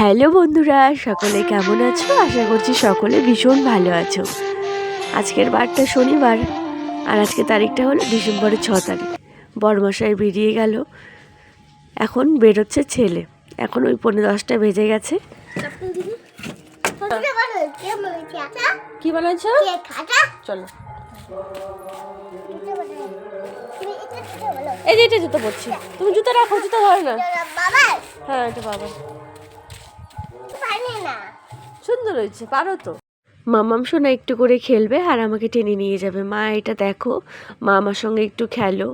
Hello বন্ধুরা, সকলে কেমন আছো? আশা করছি সকলে ভীষণ ভালো আছো। আজকের বারটা শনিবার, আর আজকে তারিখটা হলো ডিসেম্বরের 6 তারিখ। বরমশাই বেরিয়ে গেল, এখন বেরোচ্ছে ছেলে। এখন ওই 10:45 বেজে গেছে। কি বানাচ্ছ? চলো, এই যে এটা জুতো পরছি। তুমি জুতো রাখো, জুতো ধরে না। হ্যাঁ, এটা বাবা। সুন্দর হয়েছে, পারো তো। মামাম সোনা একটু করে খেলবে আর আমাকে টেনে নিয়ে যাবে। মা এটা দেখো, মা আমার সঙ্গে একটু খেলো।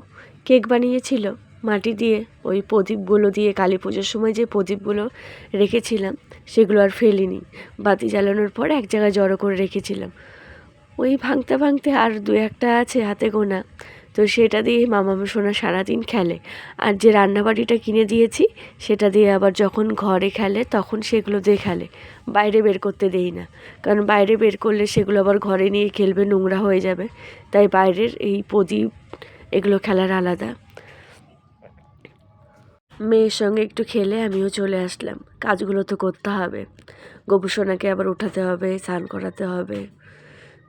কেক বানিয়েছিল মাটি দিয়ে, ওই প্রদীপগুলো দিয়ে, কালী পুজোর সময় যে প্রদীপগুলো রেখেছিলাম সেগুলো আর ফেলিনি। বাতি জ্বালানোর পর এক জায়গায় জড়ো করে রেখেছিলাম। ওই ভাঙতে ভাঙতে আর দু একটা আছে হাতে গোনা, তো সেটা দিয়ে মামাম সোনা সারাদিন খেলে। আর যে রান্নাবাড়িটা কিনে দিয়েছি সেটা দিয়ে আবার যখন ঘরে খেলে তখন সেগুলো দিয়ে খেলে, বাইরে বের করতে দেই না। কারণ বাইরে বের করলে সেগুলো আবার ঘরে নিয়ে খেলবে, নোংরা হয়ে যাবে। তাই বাইরের এই প্রদীপ এগুলো খেলার আলাদা। মেয়ের সঙ্গে একটু খেলে আমিও চলে আসলাম। কাজগুলো তো করতে হবে, গোপুসোনাকে আবার উঠাতে হবে, স্নান করাতে হবে।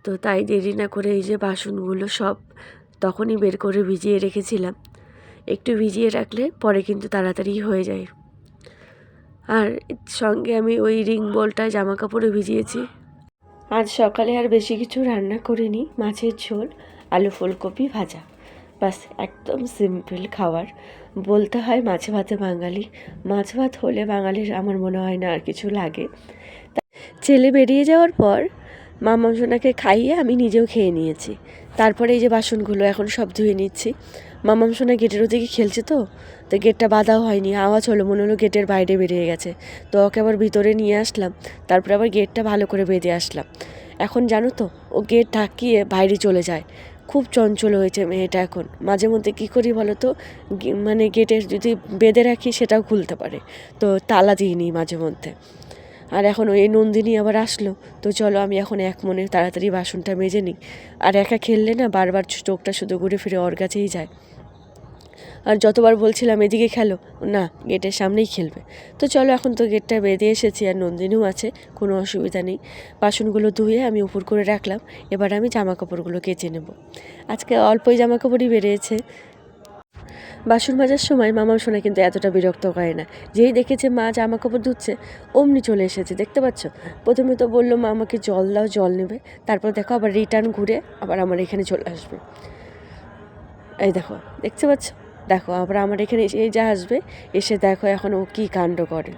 তো তাই দেরি না করে এই যে বাসনগুলো সব তখনই বের করে ভিজিয়ে রেখেছিলাম। একটু ভিজিয়ে রাখলে পরে কিন্তু তাড়াতাড়ি হয়ে যায়। আর সঙ্গে আমি ওই রিং বলটায় জামা কাপড়ে ভিজিয়েছি। আজ সকালে আর বেশি কিছু রান্না করিনি, মাছের ঝোল, আলু ফুলকপি ভাজা, বাস। একদম সিম্পল খাবার। বলতে হয় মাছে ভাতে বাঙালি, মাছ ভাত হলে বাঙালির আমার মনে হয় না আর কিছু লাগে। ছেলে বেরিয়ে যাওয়ার পর মামা সোনাকে খাইয়ে আমি নিজেও খেয়ে নিয়েছি। তারপরে এই যে বাসনগুলো এখন সব ধুয়ে নিচ্ছি। মামাম সোনা গেটের ওদিকে খেলছে, তো গেটটা বাঁধাও হয়নি, আওয়াজ হলো, মনে হলো গেটের বাইরে বেরিয়ে গেছে। তো ওকে আবার ভিতরে নিয়ে আসলাম, তারপরে আবার গেটটা ভালো করে বেঁধে আসলাম। এখন জানো তো, ও গেট ঢাকিয়ে বাইরে চলে যায়। খুব চঞ্চল হয়েছে মেয়েটা এখন। মাঝে মধ্যে কী করি বলো তো, মানে গেটের যদি বেঁধে রাখি সেটাও খুলতে পারে, তো তালা দিইনি মাঝে মধ্যে। আর এখন ওই নন্দিনী আবার আসলো, তো চলো আমি এখন এক মনে তাড়াতাড়ি বাসনটা মেজে নিই। আর একা খেললে না বারবার চোখটা শুধু ঘুরে ফিরে ওর কাছেই যায়। আর যতবার বলছিলাম এদিকে খেলো, না, গেটের সামনেই খেলবে। তো চলো, এখন তো গেটটা বেঁধে এসেছি আর নন্দিনীও আছে, কোনো অসুবিধা নেই। বাসনগুলো ধুয়ে আমি উপর করে রাখলাম। এবার আমি জামা কাপড়গুলো কেচে নেব। আজকে অল্পই জামা কাপড়ই বেরিয়েছে। বাসন মাজার সময় মামা সোনা কিন্তু এতটা বিরক্ত করে না। যেই দেখেছে মা জামা কাপড় ধুচ্ছে অমনি চলে এসেছে, দেখতে পাচ্ছ। প্রথমে তো বললো মা আমাকে জল দাও, জল নেবে। তারপর দেখো আবার রিটার্ন ঘুরে আবার আমার এখানে চলে আসবে। এই দেখো, দেখতে পাচ্ছ, দেখো আবার আমার এখানে এই যা আসবে, এসে দেখো এখন ও কী কাণ্ড করে।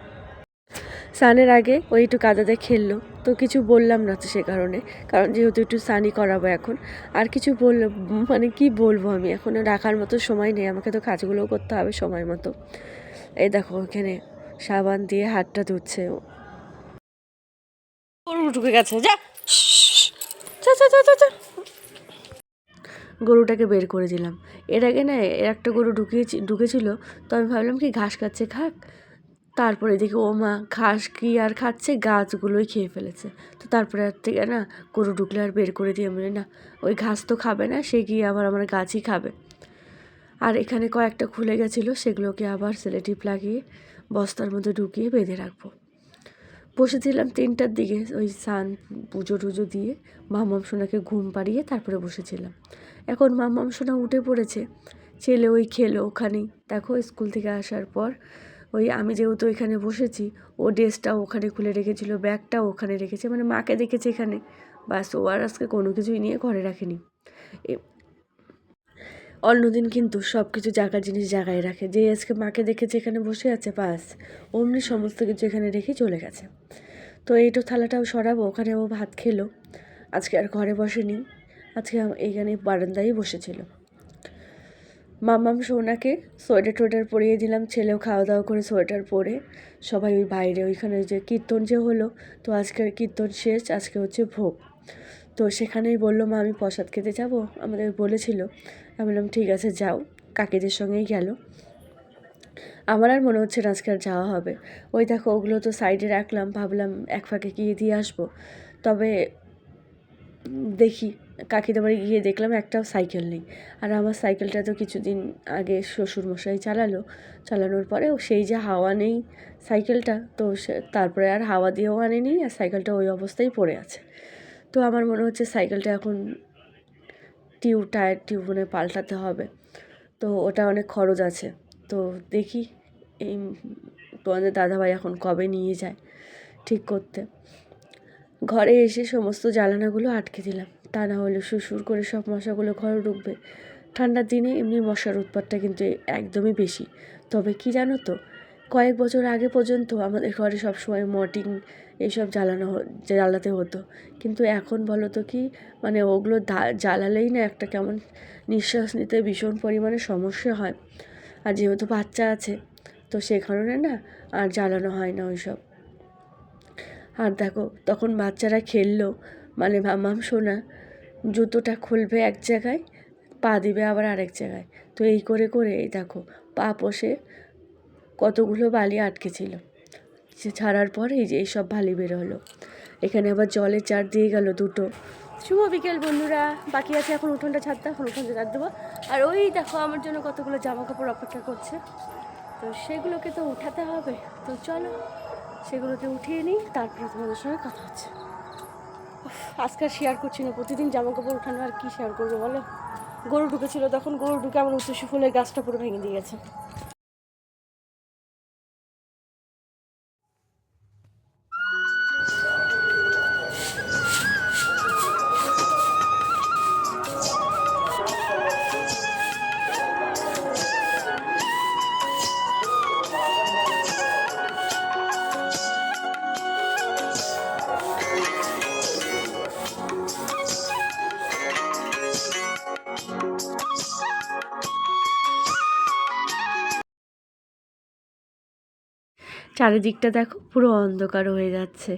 স্নানের আগে ওই একটু কাদাতে খেললো, তো কিছু বললাম না তো সে কারণে, কারণ যেহেতু একটু স্নানই করাবো এখন। আর কিছু বললো মানে কি বলবো, আমি এখন রাখার মতো সময় নেই, আমাকে তো কাজগুলোও করতে হবে সময় মতো। এই দেখো এখানে সাবান দিয়ে হাতটা ধুচ্ছে। গরু ঢুকে গেছে, যা গরুটাকে বের করে দিলাম। এর আগে না একটা গরু ঢুকেছিল, তো আমি ভাবলাম কি ঘাস খাচ্ছে, খাক। তারপরে দেখি ও মা, ঘাস কি আর খাচ্ছে, গাছগুলোই খেয়ে ফেলেছে। তো তারপরে আর থেকে না, গরু ঢুকলে আর বের করে দিয়ে বলে না, ওই ঘাস তো খাবে না, সে গিয়ে আবার আমার গাছই খাবে। আর এখানে কয়েকটা খুলে গেছিলো, সেগুলোকে আবার সেলোটেপ লাগিয়ে বস্তার মধ্যে ঢুকিয়ে বেঁধে রাখবো। বসেছিলাম 3টার দিকে, ওই স্নান পুজো টুজো দিয়ে মামাম সোনাকে ঘুম পাড়িয়ে তারপরে বসেছিলাম। এখন মামাম সোনা উঠে পড়েছে, ছেলে ওই খেলো ওখানেই। দেখো স্কুল থেকে আসার পর ওই আমি যেহেতু এখানে বসেছি, ও ড্রেসটাও ওখানে খুলে রেখেছিল, ব্যাগটাও ওখানে রেখেছে, মানে মাকে দেখেছে এখানে, বাস। ও আর আজকে কোনো কিছুই নিয়ে ঘরে রাখেনি। অন্যদিন কিন্তু সব কিছু জায়গার জিনিস জায়গায় রাখে, যে আজকে মাকে দেখেছে এখানে বসে আছে, বাস অমনি সমস্ত কিছু এখানে রেখে চলে গেছে। তো এইটো থালাটাও সরাবো, ওখানে ও ভাত খেলো, আজকে আর ঘরে বসেনি, আজকে এইখানে বারান্দায় বসেছিল। মামাম সোনাকে সোয়েটার টোয়েটার পরিয়ে দিলাম, ছেলেও খাওয়া দাওয়া করে সোয়েটার পরে সবাই ওই বাইরে ওইখানে যে কীর্তন যে হলো, তো আজকের কীর্তন শেষ, আজকে হচ্ছে ভোগ। তো সেখানেই বললো মা আমি প্রসাদ খেতে যাব, আমাদের বলেছিল। আমি বললাম ঠিক আছে যাও, কাকিদের সঙ্গেই গেল। আমার আর মনে হচ্ছে না আজকে আর যাওয়া হবে। ওই দেখো ওগুলো তো সাইডে রাখলাম, ভাবলাম এক ফাঁকে গিয়ে দিয়ে আসবো, তবে দেখি কাকিদের বাড়ি গিয়ে দেখলাম একটাও সাইকেল নেই। আর আমার সাইকেলটা তো কিছুদিন আগে শ্বশুরমশাই চালানোর পরে সেই যে হাওয়া নেই সাইকেলটা, তো তারপরে আর হাওয়া দিয়েও আনেনি, আর সাইকেলটা ওই অবস্থায় পড়ে আছে। তো আমার মনে হচ্ছে সাইকেলটা এখন টায়ার টিউব মানে পাল্টাতে হবে, তো ওটা অনেক খরচ আছে। তো দেখি এই তোমাদের দাদাভাই এখন কবে নিয়ে যায় ঠিক করতে। ঘরে এসে সমস্ত জ্বালানাগুলো আটকে দিলাম, তা না হলে সুরসুর করে সব মশাগুলো ঘরে ঢুকবে। ঠান্ডার দিনে এমনি মশার উৎপাতটা কিন্তু একদমই বেশি। তবে কি জানো তো, কয়েক বছর আগে পর্যন্ত আমাদের ঘরে সবসময় মর্টিন এইসব জ্বালাতে হতো, কিন্তু এখন বলো তো কি, মানে ওগুলো জ্বালালেই না একটা কেমন নিঃশ্বাস নিতে ভীষণ পরিমাণে সমস্যা হয়। আর যেহেতু বাচ্চা আছে, তো সে কারণে না আর জ্বালানো হয় না ওইসব। আর দেখো তখন বাচ্চারা খেললো, মানে মামাম সোনা জুতোটা খুলবে এক জায়গায়, পা দিবে আবার আরেক জায়গায়, তো এই করে করে এই দেখো পা পশে কতগুলো বালি আটকে ছিল। সে ছাড়ার পর এই যে এইসব বালি বের হলো। এখানে আবার জলের চার দিয়ে গেল দুটো। শুভ বিকেল বন্ধুরা, বাকি আছে এখন উঠোনটা ছাড়তে, এখন উঠোনটা ছাড় দেবো। আর ওই দেখো আমার জন্য কতগুলো জামা কাপড় অপেক্ষা করছে, তো সেগুলোকে তো উঠাতে হবে। তো চলো সেগুলোকে উঠিয়ে নিই, তারপরে তোমাদের সঙ্গে কথা হচ্ছে। আজকে আর শেয়ার করছি না, প্রতিদিন জামা কাপড় উঠানো আর কি শেয়ার করবো বলো। গরু ঢুকেছিল, তখন গরু ঢুকে আমার উচ্চশী ফুলের গাছটা পুরো ভেঙে দিয়ে গেছে। চারিদিকটা দেখো পুরো অন্ধকার হয়ে যাচ্ছে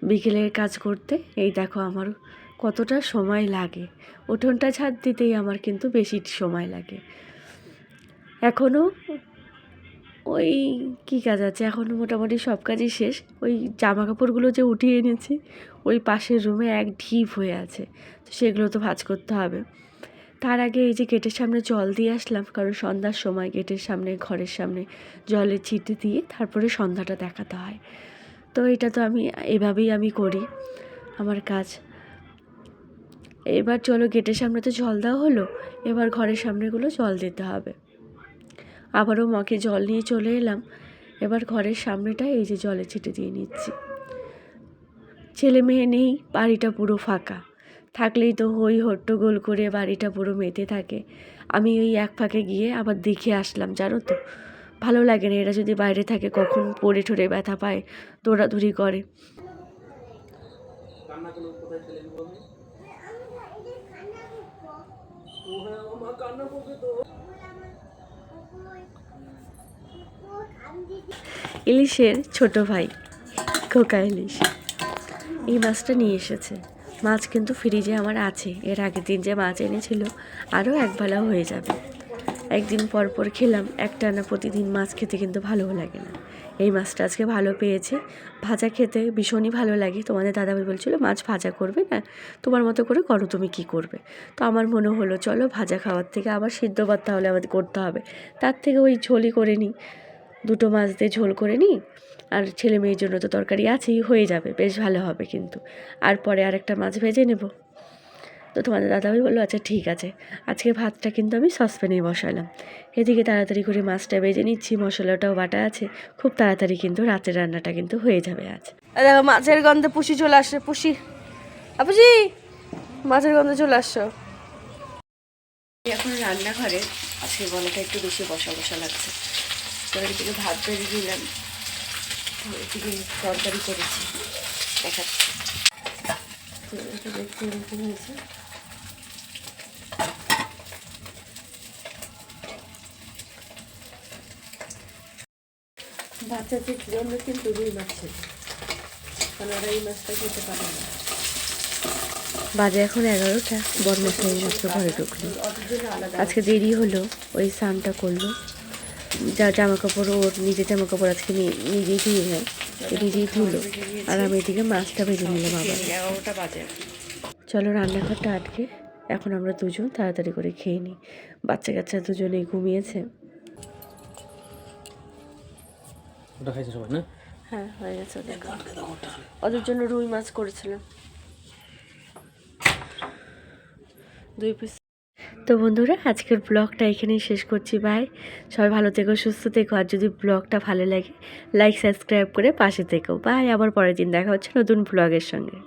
বিকেলের কাজ করতে। এই দেখো আমার কতটা সময় লাগে, উঠোনটা ঝাড় দিতেই আমার কিন্তু বেশি সময় লাগে। এখনও ওই কী কাজ আছে, এখনও মোটামুটি সব কাজই শেষ। ওই জামা কাপড়গুলো যে উঠিয়ে এনেছি ওই পাশের রুমে এক ঢিপ হয়ে আছে, তো সেগুলো তো ভাঁজ করতে হবে। তার আগে এই যে গেটের সামনে জল দিয়ে আসলাম, কারণ সন্ধ্যার সময় গেটের সামনে ঘরের সামনে জলের ছিটে দিয়ে তারপরে সন্ধ্যাটা দেখাতে হয়। তো এটা তো এভাবেই আমি করি আমার কাজ। এবার চলো গেটের সামনে তো জল দেওয়া হলো, এবার ঘরের সামনেগুলো জল দিতে হবে। আবারও মাকে জল নিয়ে চলে এলাম, এবার ঘরের সামনেটা এই যে জলে ছিটে দিয়ে নিচ্ছি। ছেলে মেয়ে নেই, বাড়িটা পুরো ফাঁকা, থাকলেই তো হই হট্টগোল করে বাড়িটা পুরো মেতে থাকে। আমি ওই এক ফাঁকে গিয়ে আবার দেখে আসলাম, জানো তো ভালো লাগে না, এরা যদি বাইরে থাকে কখন পড়ে ঠরে ব্যথা পায়, দৌড়াদৌড়ি করে। ইলিশের ছোট ভাই খোকা ইলিশ এই মাছটা নিয়ে এসেছে। মাছ কিন্তু ফ্রিজে আমার আছে, এর আগের দিন যে মাছ এনেছিল আরও একবেলা হয়ে যাবে। একদিন পর পর খেলাম, একটানা প্রতিদিন মাছ খেতে কিন্তু ভালোও লাগে না। এই মাছটা আজকে ভালো পেয়েছে, ভাজা খেতে ভীষণই ভালো লাগে। তোমাদের দাদাভাই বলছিল মাছ ভাজা করবে না, তোমার মতো করে করো, তুমি কি করবে। তো আমার মনে হলো চলো ভাজা খাওয়ার থেকে আবার সিদ্ধ ভাত তাহলে আমাদের করতে হবে, তার থেকে ওই ঝোলই করে নিই, দুটো মাছ দিয়ে ঝোল করে নিই। আর ছেলে মেয়ের জন্য তো তরকারি আছেই, হয়ে যাবে, বেশ ভালো হবে কিন্তু। আর পরে আরেকটা মাছ ভেজে নেব। তো তোমাদের দাদাভাই বললো আচ্ছা ঠিক আছে। আজকে ভাতটা কিন্তু আমি সসপ্যানেই বসালাম, এদিকে তাড়াতাড়ি করে মাছটা ভেজে নিচ্ছি, মশলাটাও বাটা আছে, খুব তাড়াতাড়ি কিন্তু রাতের রান্নাটা কিন্তু হয়ে যাবে আজ। দেখো মাছের গন্ধে পুষি চলে আসছে, পুষি মাছের গন্ধে চলে আসছো। এখন রান্নাঘরে আজকে গলাটা একটু বেশি বসা বসা লাগছে, তো এদিকে ভাত বেড়ে দিলাম, এদিকে তরকারি করেছি দেখাচ্ছি। তো এটা দেখতে এরকম হয়েছে। বাচ্চাদের জন্য কিন্তু রুই মাছ ছিল, কারণ ওরা এই মাছটা খেতে পারে না। বাজে এখন 11টা, বরমশাই মাত্র ঘরে ঢুকলো, আজকে দেরি হলো, ওই স্নানটা করলো, যা জামা কাপড় ওর নিজের জামা কাপড় আজকে নিজেই ধুয়ে নেয়, নিজেই ধুলো। আর আমি এদিকে মাছটা ভেজে নিলাম আবার। 11টা বাজে। চলো রান্নাঘরটা আটকে এখন আমরা দুজন তাড়াতাড়ি করে খেয়ে নিই। বাচ্চা কাচ্চা দুজনেই ঘুমিয়েছে। ওটা খাইছে সবাই না? হ্যাঁ, হয়ে গেছে। ওদের জন্য রুই মাছ করেছিলাম 2 পিস। তো বন্ধুরা, আজকের ব্লগটা এখানেই শেষ করছি। বাই। সবাই ভালো থেকো, সুস্থ থেকো। আর যদি ব্লগটা ভালো লাগে লাইক সাবস্ক্রাইব করে পাশে থেকো। বাই। আবার পরের দিন দেখা হচ্ছে নতুন ব্লগের সঙ্গে।